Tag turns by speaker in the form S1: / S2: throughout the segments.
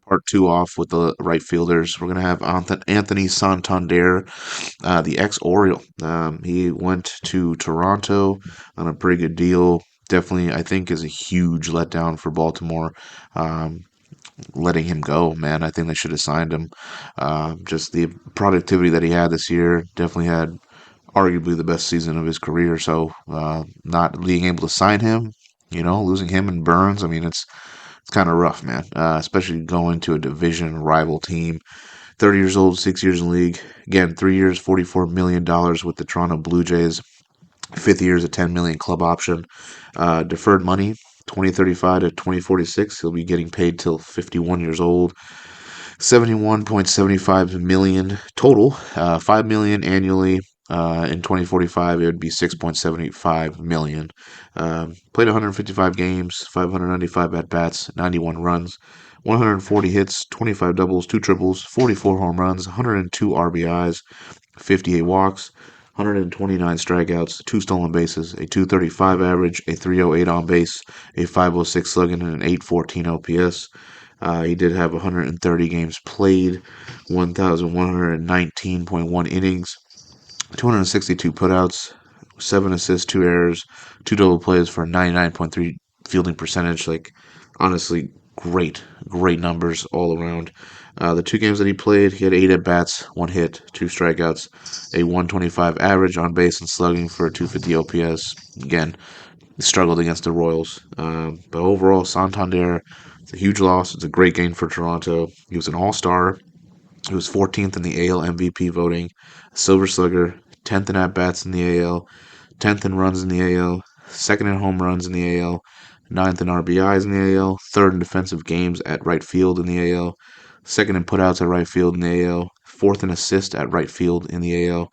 S1: part two off with the right fielders. We're gonna have Anthony Santander, the ex-Oriole. He went to Toronto on a pretty good deal. Definitely, I think, is a huge letdown for Baltimore. Um, Letting him go, man. I think they should have signed him. Just the productivity that he had this year, definitely had arguably the best season of his career. So not being able to sign him, losing him and Burns, I mean, it's kind of rough, man. Especially going to a division rival team. 30 years old, 6 years in the league. Again, 3 years, $44 million with the Toronto Blue Jays. Fifth year is a 10 million club option. Deferred money, 2035 to 2046. He'll be getting paid till 51 years old. 71.75 million total. 5 million annually. In 2045, it would be 6.75 million. Played 155 games, 595 at bats, 91 runs, 140 hits, 25 doubles, 2 triples, 44 home runs, 102 RBIs, 58 walks, 129 strikeouts, 2 stolen bases, a 235 average, a 308 on base, a 506 slugging, and an 814 OPS. He did have 130 games played, 1,119.1 innings, 262 putouts, 7 assists, 2 errors, 2 double plays for 99.3 fielding percentage. Like, honestly, great numbers all around. The 2 games that he played, he had 8 at bats, 1 hit, 2 strikeouts, a 125 average on base and slugging for a 250 OPS. Again, struggled against the Royals. But overall, Santander, it's a huge loss. It's a great game for Toronto. He was an all-star. He was 14th in the AL MVP voting, Silver Slugger, 10th in at-bats in the AL, 10th in runs in the AL, 2nd in home runs in the AL, 9th in RBIs in the AL, 3rd in defensive games at right field in the AL, 2nd in putouts at right field in the AL, 4th in assist at right field in the AL,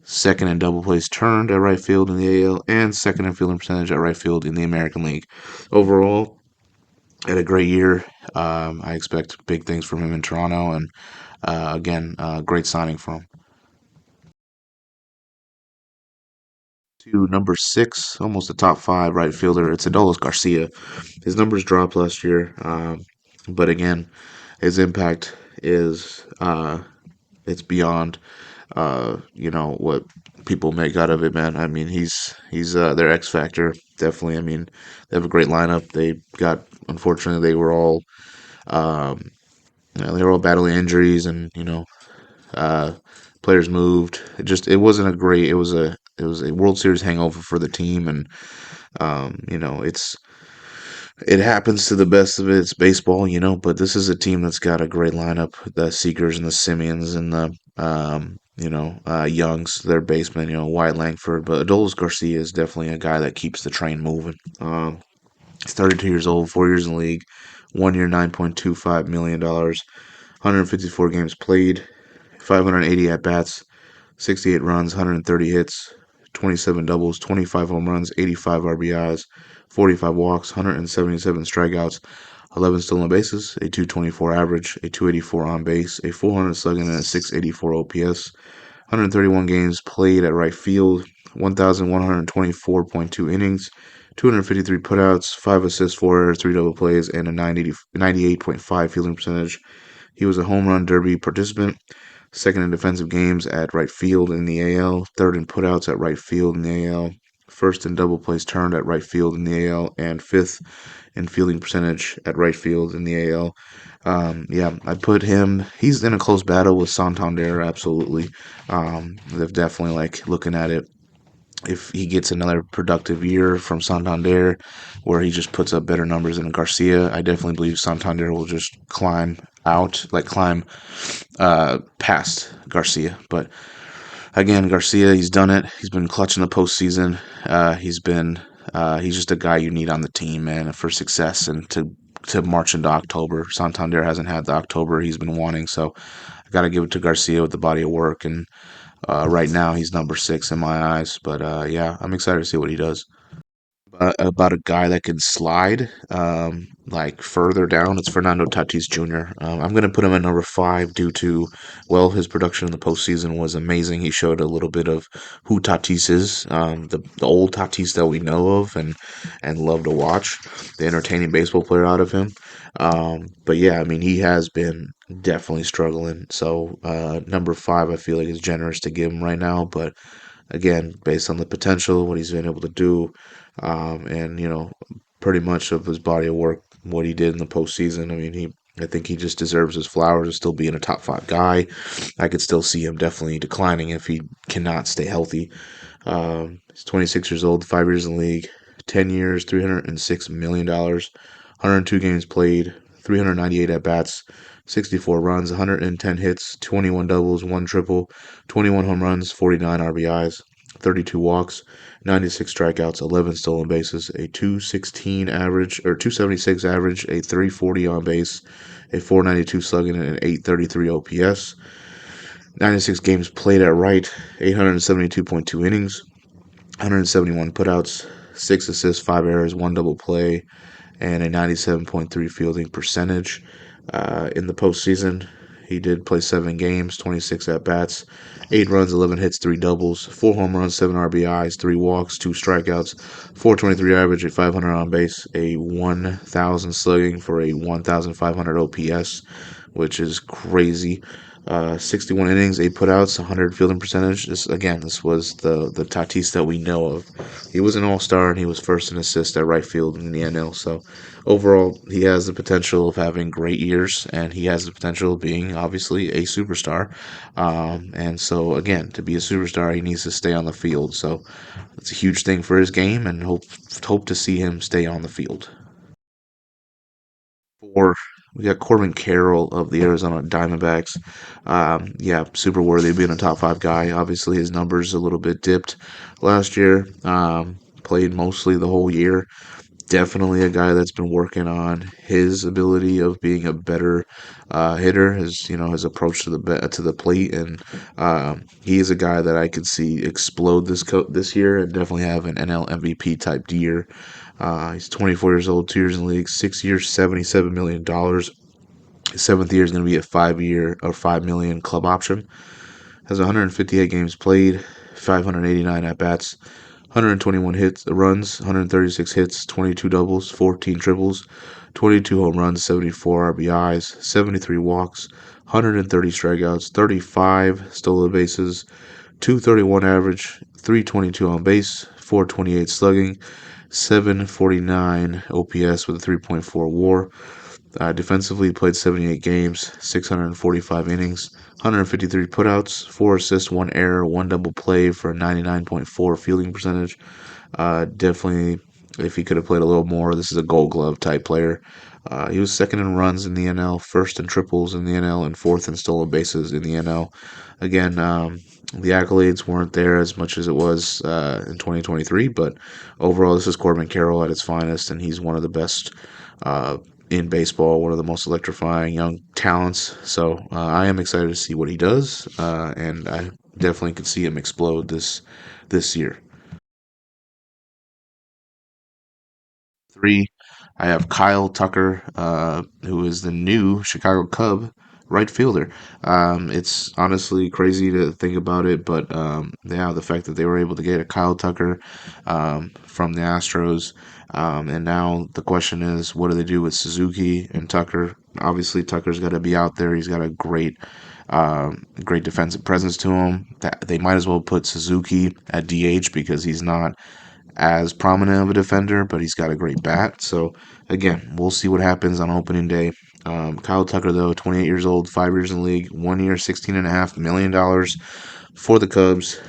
S1: 2nd in double plays turned at right field in the AL, and 2nd in fielding percentage at right field in the American League. Overall, had a great year. I expect big things from him in Toronto, and again, great signing for him. To number 6, almost a top 5 right fielder, it's Adolis Garcia. His numbers dropped last year, but again, his impact is it's beyond what people make out of it, man. I mean, he's their X factor, definitely. I mean, they have a great lineup. Unfortunately, um, they were all battling injuries, and uh, players moved. It wasn't a great. It was a World Series hangover for the team, and it happens to the best of it. It's baseball, but this is a team that's got a great lineup. The Seekers and the Simeons and the Youngs, their baseman, Wyatt Langford. But Adolis Garcia is definitely a guy that keeps the train moving. He's 32 years old, 4 years in the league, 1 year, $9.25 million, 154 games played, 580 at bats, 68 runs, 130 hits, 27 doubles, 25 home runs, 85 RBIs, 45 walks, 177 strikeouts, 11 stolen bases, a 224 average, a 284 on base, a 400 slugging, and a 684 OPS. 131 games played at right field, 1,124.2 innings, 253 putouts, 5 assists, 4 errors, 3 double plays, and a 98.5 fielding percentage. He was a home run derby participant, 2nd in defensive games at right field in the AL, 3rd in putouts at right field in the AL, 1st in double plays turned at right field in the AL, and 5th in fielding percentage at right field in the AL. Yeah, I put him. He's in a close battle with Santander, absolutely. They're definitely looking at it. If he gets another productive year from Santander, where he just puts up better numbers than Garcia, I definitely believe Santander will just climb past Garcia. But again, Garcia, he's done it. He's been clutch in the postseason. He's just a guy you need on the team, man, for success and to march into October. Santander hasn't had the October he's been wanting, so I got to give it to Garcia with the body of work. And right now, he's number 6 in my eyes. But yeah, I'm excited to see what he does. about a guy that can slide like further down. It's Fernando Tatis Jr. I'm going to put him at number five due to, well, his production in the postseason was amazing. He showed a little bit of who Tatis is, the old Tatis that we know of and love to watch, the entertaining baseball player out of him. But yeah, I mean, he has been definitely struggling. So number five, I feel like is generous to give him right now, but again, based on the potential, what he's been able to do, and pretty much of his body of work, what he did in the postseason. I mean, I think he just deserves his flowers of still being a top five guy. I could still see him definitely declining if he cannot stay healthy. He's 26 years old, 5 years in the league, 10 years, $306 million, 102 games played, 398 at bats, 64 runs, 110 hits, 21 doubles, one triple, 21 home runs, 49 RBIs, 32 walks, 96 strikeouts, 11 stolen bases, a 216 average or 276 average, a 340 on base, a 492 slugging, and an 833 OPS. 96 games played at right, 872.2 innings, 171 putouts, 6 assists, 5 errors, 1 double play, and a 97.3 fielding percentage. In the postseason, he did play 7 games, 26 at bats, 8 runs, 11 hits, 3 doubles, 4 home runs, 7 RBIs, 3 walks, 2 strikeouts, 423 average, a 500 on base, a 1,000 slugging for a 1,500 OPS, which is crazy. 61 innings, 8 putouts, 100 fielding percentage. This was the Tatis that we know of. He was an all-star and he was first in assist at right field in the NL. So overall, he has the potential of having great years, and he has the potential of being obviously a superstar. And so again, to be a superstar, he needs to stay on the field. So it's a huge thing for his game, and hope to see him stay on the field. Four, we got Corbin Carroll of the Arizona Diamondbacks. Yeah, super worthy of being a top five guy. Obviously, his numbers a little bit dipped last year. Played mostly the whole year. Definitely a guy that's been working on his ability of being a better hitter. His approach to the plate, and he is a guy that I could see explode this year and definitely have an NL MVP type year. He's 24 years old, 2 years in the league, 6 years, $77 million. His seventh year is going to be a 5 year or 5 million club option. Has 158 games played, 589 at bats, 121 runs, 136 hits, 22 doubles, 14 triples, 22 home runs, 74 RBIs, 73 walks, 130 strikeouts, 35 stolen bases, 231 average, 322 on base, 428 slugging, 749 OPS with a 3.4 WAR. Defensively, he played 78 games, 645 innings, 153 putouts, 4 assists, 1 error, 1 double play for a 99.4 fielding percentage. Definitely, if he could have played a little more, this is a Gold Glove type player. He was second in runs in the NL, first in triples in the NL, and fourth in stolen bases in the NL. Again, the accolades weren't there as much as it was in 2023, but overall, this is Corbin Carroll at its finest, and he's one of the best uh, in baseball, one of the most electrifying young talents. So I am excited to see what he does, and I definitely could see him explode this year. Three, I have Kyle Tucker, who is the new Chicago Cub right fielder. It's honestly crazy to think about it, but yeah, the fact that they were able to get a Kyle Tucker from the Astros, and now the question is, what do they do with Suzuki and Tucker? Obviously, Tucker's got to be out there. He's got a great defensive presence to him. That they might as well put Suzuki at DH because he's not as prominent of a defender, but he's got a great bat. So again, we'll see what happens on opening day. Kyle Tucker, though, 28 years old, 5 years in the league, 1 year, $16.5 million for the Cubs.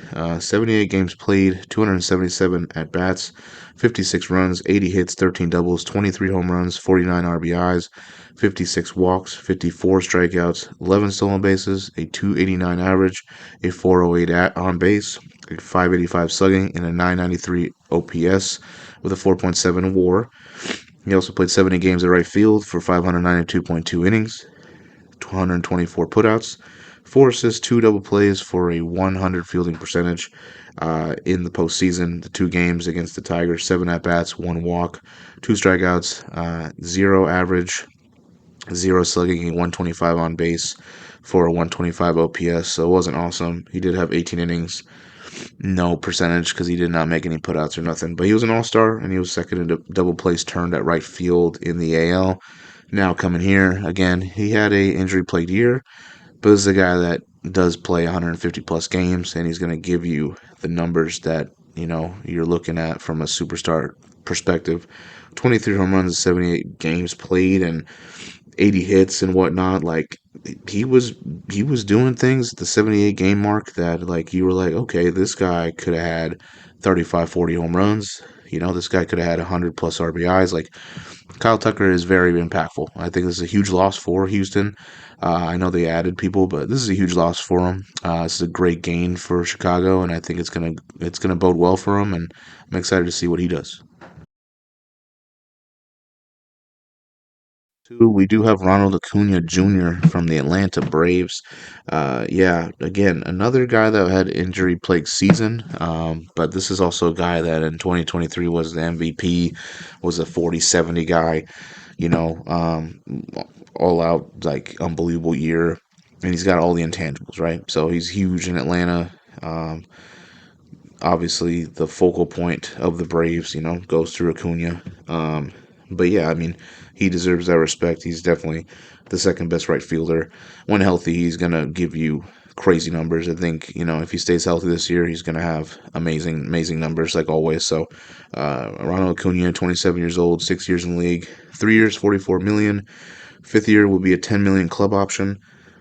S1: 78 games played, 277 at bats, 56 runs, 80 hits, 13 doubles, 23 home runs, 49 RBIs, 56 walks, 54 strikeouts, 11 stolen bases, a 289 average, a 408 on base, a 585 slugging, and a 993 OPS with a 4.7 WAR. He also played 70 games at right field for 592.2 innings, 224 putouts, 4 assists, 2 double plays for a 100 fielding percentage in the postseason. The 2 games against the Tigers, 7 at bats, 1 walk, 2 strikeouts, 0 average, 0 slugging, 125 on base for a 125 OPS. So it wasn't awesome. He did have 18 innings, no percentage because he did not make any putouts or nothing. But he was an all-star, and he was second in double plays turned at right field in the AL. Now coming here again, he had a injury-plagued year, but this is a guy that does play 150 plus games, and he's going to give you the numbers that you're looking at from a superstar perspective. 23 home runs, 78 games played, and 80 hits and whatnot. Like he was he was doing things at the 78 game mark that like you were like, okay, this guy could have had 35, 40 home runs. This guy could have had 100 plus RBIs. Like Kyle Tucker is very impactful. I think this is a huge loss for Houston. I know they added people, but this is a huge loss for them. This is a great gain for Chicago, and I think it's gonna bode well for him. And I'm excited to see what he does. We do have Ronald Acuna Jr. from the Atlanta Braves. Yeah, again, another guy that had injury plagued season, but this is also a guy that in 2023 was the MVP, was a 40-70 guy, you know, um, all out, like, unbelievable year. And he's got all the intangibles, right? So he's huge in Atlanta. Um, Obviously, the focal point of the Braves, goes through Acuna. But yeah, I mean, he deserves that respect. He's definitely the second best right fielder. When healthy, he's gonna give you crazy numbers. I think if he stays healthy this year, he's gonna have amazing, amazing numbers like always. So, Ronald Acuna, 27 years old, 6 years in the league, 3 years, 44 million. Fifth year will be a 10 million club option.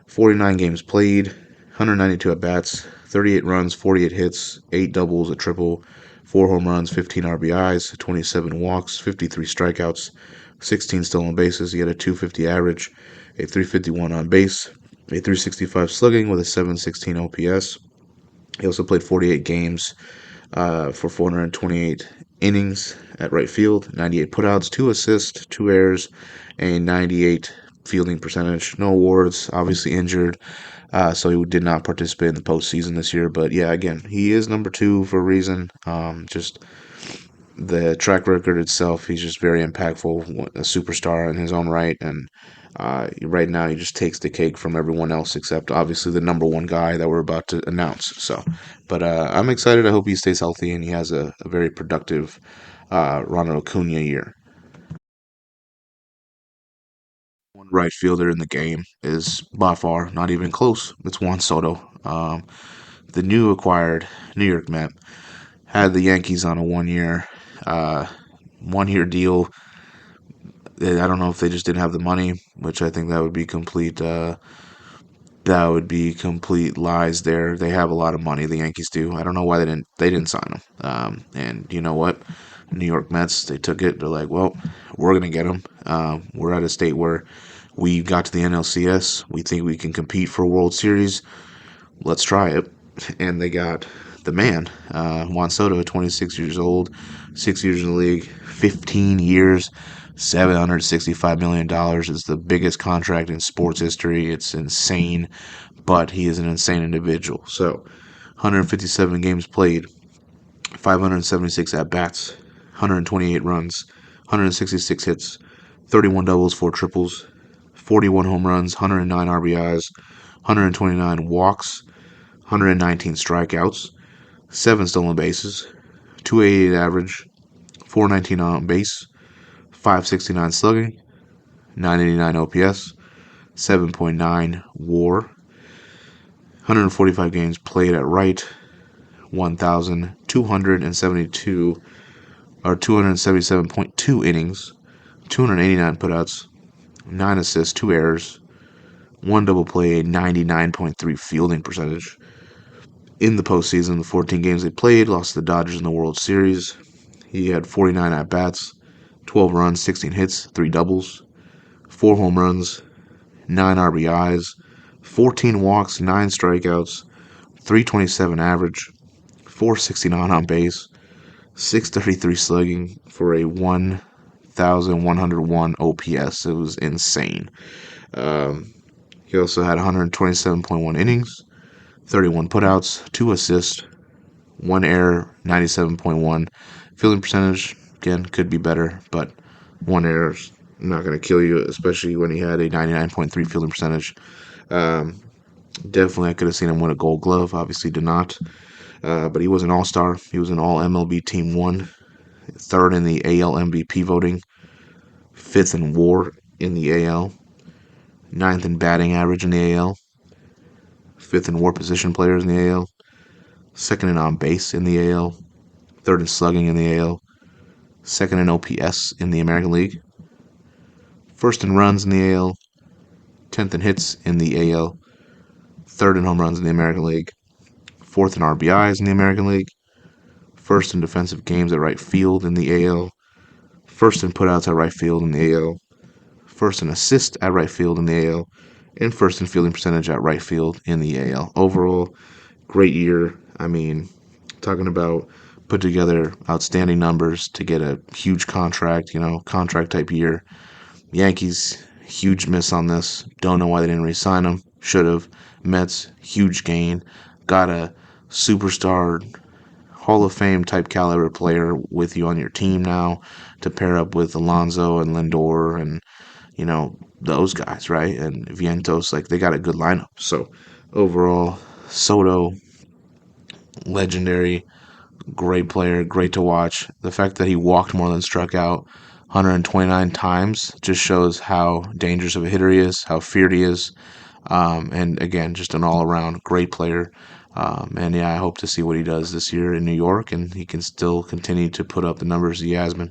S1: 49 games played, 192 at bats, 38 runs, 48 hits, 8 doubles, a triple, 4 home runs, 15 RBIs, 27 walks, 53 strikeouts, 16 stolen bases. He had a 250 average, a 351 on base, a 365 slugging with a 716 OPS. He also played 48 games for 428 innings at right field, 98 putouts, 2 assists, 2 errors, a 98 fielding percentage. No awards, obviously injured, so he did not participate in the postseason this year. But yeah, again, he is number 2 for a reason. Just the track record itself, he's just very impactful, a superstar in his own right, and right now he just takes the cake from everyone else except obviously the number 1 guy that we're about to announce. So, but I'm excited. I hope he stays healthy and he has a very productive Ronald Acuna year. One right fielder in the game is by far not even close. It's Juan Soto, the new acquired New York Met. Had the Yankees on a uh, 1 year deal. I don't know if they just didn't have the money, which I think that would be complete. That would be complete lies. There, they have a lot of money. The Yankees do. I don't know why they didn't sign him. And you know what? New York Mets, they took it. They're like, well, we're gonna get him. We're at a state where we got to the NLCS. We think we can compete for a World Series. Let's try it. And they got the man, Juan Soto, 26 years old, 6 years in the league, 15 years, $765 million is the biggest contract in sports history. It's insane, but he is an insane individual. So, 157 games played, 576 at bats, 128 runs, 166 hits, 31 doubles, 4 triples, 41 home runs, 109 RBIs, 129 walks, 119 strikeouts, 7 stolen bases, 288 average, 419 on base, 569 slugging, 989 OPS, 7.9 WAR, 145 games played at right, 1,272 or 277.2 innings, 289 putouts, 9 assists, 2 errors, 1 double play, 99.3 fielding percentage. In the postseason, the 14 games they played, lost to the Dodgers in the World Series. He had 49 at bats, 12 runs, 16 hits, 3 doubles, 4 home runs, 9 RBIs, 14 walks, 9 strikeouts, 327 average, 469 on base, 633 slugging for a 1,101 OPS. It was insane. Um, He also had 127.1 innings, 31 putouts, 2 assists, 1 error, 97.1. Fielding percentage, again, could be better, but 1 error's not going to kill you, especially when he had a 99.3 fielding percentage. Definitely, I could have seen him win a Gold Glove. Obviously, did not. But he was an All-Star. He was an All MLB Team 1, third in the AL MVP voting, fifth in WAR in the AL, ninth in batting average in the AL, fifth in WAR position players in the AL, second in on base in the AL, third in slugging in the AL, second in OPS in the American League, first in runs in the AL, 10th in hits in the AL, third in home runs in the American League, fourth in RBIs in the American League, first in defensive games at right field in the AL, first in putouts at right field in the AL, first in assist at right field in the AL, and first in fielding percentage at right field in the AL. Overall, great year. I mean, talking about put together outstanding numbers to get a huge contract, contract type year. Yankees, huge miss on this. Don't know why they didn't re-sign him. Should have. Mets, huge gain. Got a superstar Hall of Fame type caliber player with you on your team now to pair up with Alonso and Lindor and those guys, right? And Vientos, like they got a good lineup. So overall, Soto, legendary, great player, great to watch. The fact that he walked more than struck out 129 times just shows how dangerous of a hitter he is, how feared he is. And again, just an all around great player. And yeah, I hope to see what he does this year in New York, and he can still continue to put up the numbers he has been.